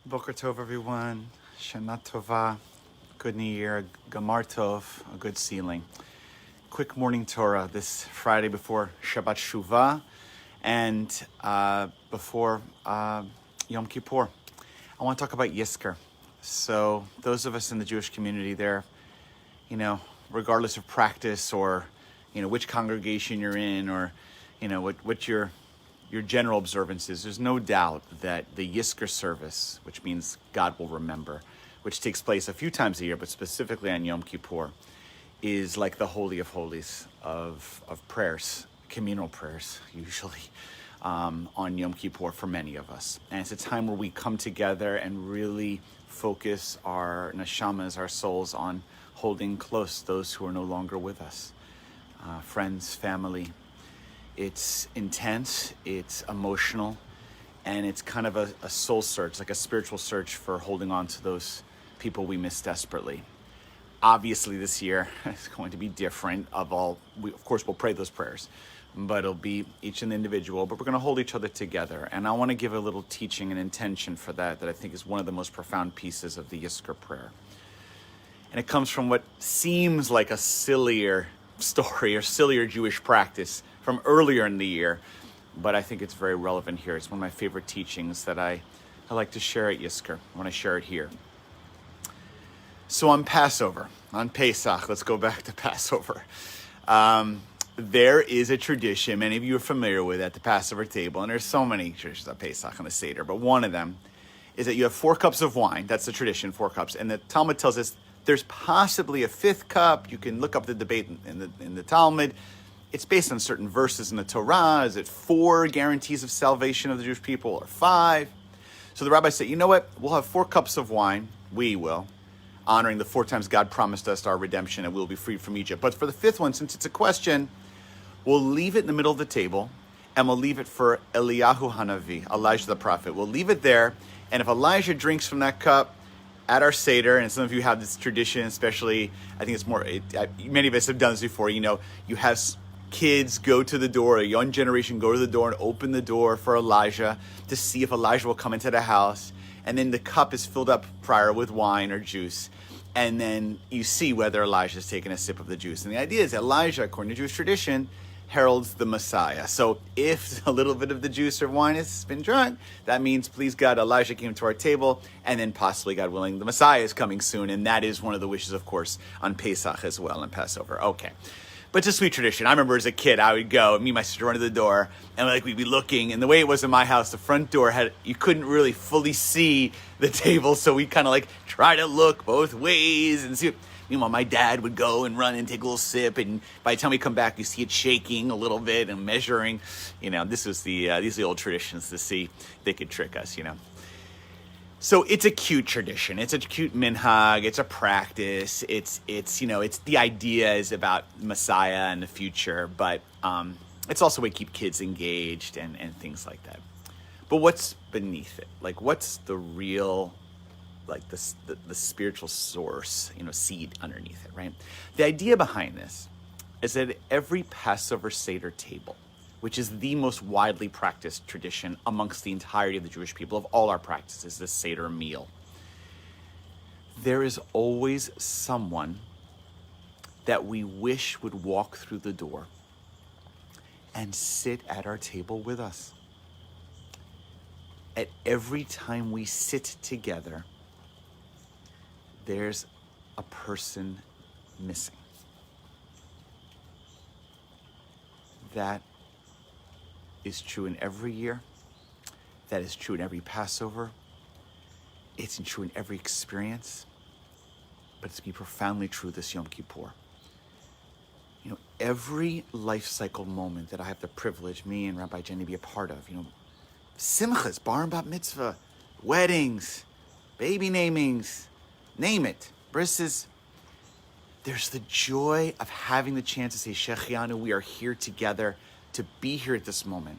Boker Tov, everyone. Shana Tova. Good New Year. Gamar Tov. A good ceiling. Quick morning Torah this Friday before Shabbat Shuvah and before Yom Kippur. I want to talk about Yizkor. So those of us in the Jewish community there, regardless of practice or, which congregation you're in or, what your general observances, there's no doubt that the Yizkor service, which means God will remember, which takes place a few times a year, but specifically on Yom Kippur, is like the Holy of Holies of prayers, communal prayers, usually on Yom Kippur for many of us. And it's a time where we come together and really focus our neshamas, our souls, on holding close those who are no longer with us, friends, family. It's intense, it's emotional, and it's kind of a soul search, like a spiritual search for holding on to those people we miss desperately. Obviously, this year is going to be different. Of course, we'll pray those prayers, but it'll be each an individual, but we're going to hold each other together. And I want to give a little teaching and intention for that I think is one of the most profound pieces of the Yizkor prayer. And it comes from what seems like a sillier story or sillier Jewish practice from earlier in the year, but I think it's very relevant here. It's one of my favorite teachings that I like to share at Yizkor. I want to share it here. So on Passover, on Pesach, let's go back to Passover. There is a tradition many of you are familiar with at the Passover table, and there's so many traditions at Pesach and the Seder, but one of them is that you have 4 cups of wine. That's the tradition, 4 cups. And the Talmud tells us there's possibly a 5th cup. You can look up the debate in the Talmud. It's based on certain verses in the Torah. Is it 4 guarantees of salvation of the Jewish people or 5? So the rabbis say, you know what? We'll have 4 cups of wine. We will, honoring the 4 times God promised us our redemption and we'll be freed from Egypt. But for the 5th one, since it's a question, we'll leave it in the middle of the table and we'll leave it for Eliyahu Hanavi, Elijah the prophet. We'll leave it there. And if Elijah drinks from that cup at our Seder, and some of you have this tradition, especially, I think it's more, many of us have done this before, you have kids go to the door, a young generation go to the door and open the door for Elijah to see if Elijah will come into the house. And then the cup is filled up prior with wine or juice. And then you see whether Elijah's taken a sip of the juice. And the idea is Elijah, according to Jewish tradition, heralds the Messiah. So if a little bit of the juice or wine has been drunk, that means, please God, Elijah came to our table, and then possibly, God willing, the Messiah is coming soon. And that is one of the wishes, of course, on Pesach as well, and Passover. Okay. But it's a sweet tradition. I remember as a kid, I would go, me and my sister run to the door, and we'd be looking. And the way it was in my house, the front door you couldn't really fully see the table, so we kind of try to look both ways and see. Meanwhile, my dad would go and run and take a little sip, and by the time we come back, you see it shaking a little bit and measuring. This was these are the old traditions to see if they could trick us. So it's a cute tradition. It's a cute minhag. It's a practice. It's the idea is about Messiah and the future, but it's also a way to keep kids engaged and things like that. But what's beneath it? What's the real, the spiritual source, seed underneath it, right? The idea behind this is that at every Passover Seder table, which is the most widely practiced tradition amongst the entirety of the Jewish people, of all our practices, this Seder meal, there is always someone that we wish would walk through the door and sit at our table with us. At every time we sit together, there's a person missing. That is true in every year. That is true in every Passover. It's true in every experience. But it's profoundly true this Yom Kippur. Every life cycle moment that I have the privilege, me and Rabbi Jenny, be a part of, simchas, bar and bat mitzvah, weddings, baby namings, name it, brises. There's the joy of having the chance to say, Shechianu, we are here together to be here at this moment.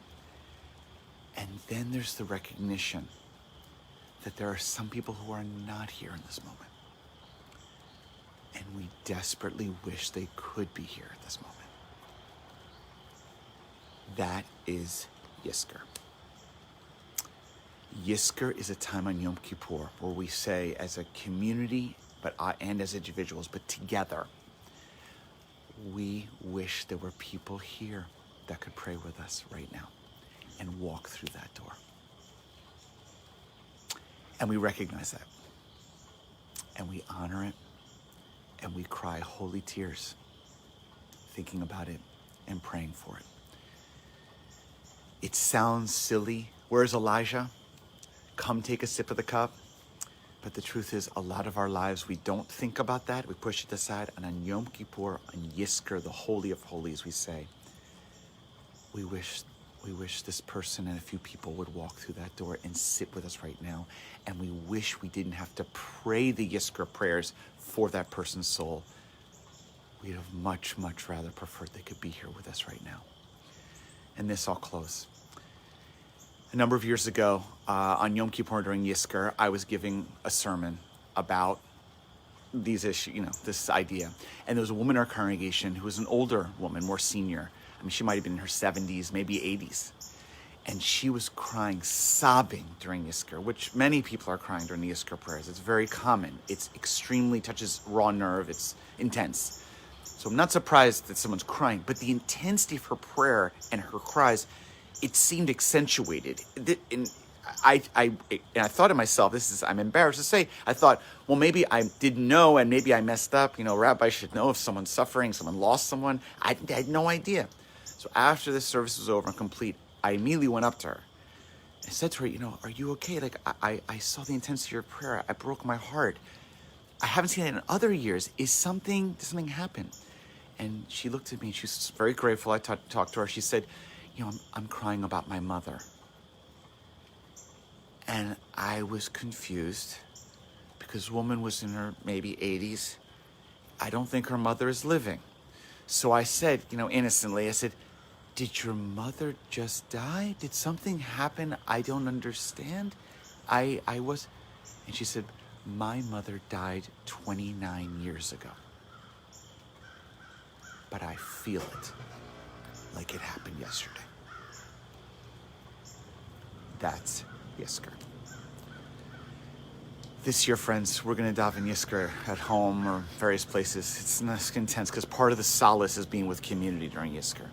And then there's the recognition that there are some people who are not here in this moment. And we desperately wish they could be here at this moment. That is Yizkor. Yizkor is a time on Yom Kippur where we say as a community and as individuals, but together, we wish there were people here that could pray with us right now and walk through that door. And we recognize that. And we honor it. And we cry holy tears thinking about it and praying for it. It sounds silly. Where's Elijah? Come take a sip of the cup. But the truth is, a lot of our lives, we don't think about that. We push it aside. And on Yom Kippur, on Yizkor, the Holy of Holies, we say, we wish this person and a few people would walk through that door and sit with us right now. And we wish we didn't have to pray the Yizkor prayers for that person's soul. We'd have much, much rather preferred they could be here with us right now. And this, I'll close. A number of years ago, on Yom Kippur during Yizkor, I was giving a sermon about these issues, this idea. And there was a woman in our congregation who was an older woman, more senior. I mean, she might have been in her 70s, maybe 80s. And she was crying, sobbing during Yizkor, which many people are crying during the Yizkor prayers. It's very common. It's extremely touches raw nerve. It's intense. So I'm not surprised that someone's crying, but the intensity of her prayer and her cries, it seemed accentuated. And I thought to myself, I'm embarrassed to say, I thought, well, maybe I didn't know and maybe I messed up. Rabbi should know if someone's suffering, someone lost someone. I had no idea. So after this service was over and complete, I immediately went up to her. I said to her, are you okay? Like, I saw the intensity of your prayer. I broke my heart. I haven't seen it in other years. Did something happen? And she looked at me and she was very grateful. I talked to her. She said, I'm crying about my mother. And I was confused because the woman was in her maybe 80s. I don't think her mother is living. So I said, innocently, I said, did your mother just die? Did something happen I don't understand? And she said, my mother died 29 years ago. But I feel it like it happened yesterday. That's Yizkor. This year, friends, we're going to daven Yizkor at home or various places. It's not intense because part of the solace is being with community during Yizkor.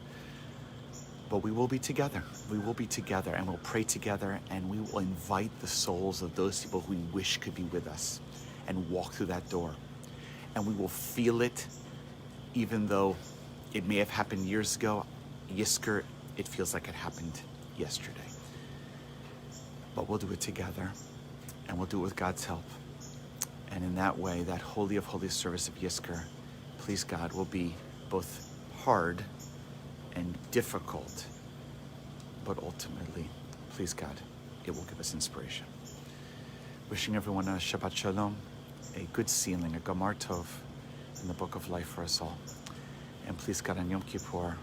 But we will be together. We will be together and we'll pray together and we will invite the souls of those people who we wish could be with us and walk through that door. And we will feel it, even though it may have happened years ago. Yizkor, it feels like it happened yesterday. But we'll do it together and we'll do it with God's help. And in that way, that Holy of Holies service of Yizkor, please God, will be both hard and difficult, but ultimately, please God, it will give us inspiration. Wishing everyone a Shabbat Shalom, a good sealing, a Gamar Tov in the book of life for us all. And please God, on Yom Kippur,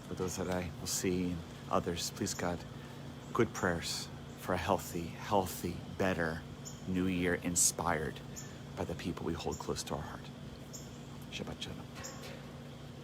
for those that I will see and others, please God, good prayers for a healthy, better new year inspired by the people we hold close to our heart. Shabbat Shalom.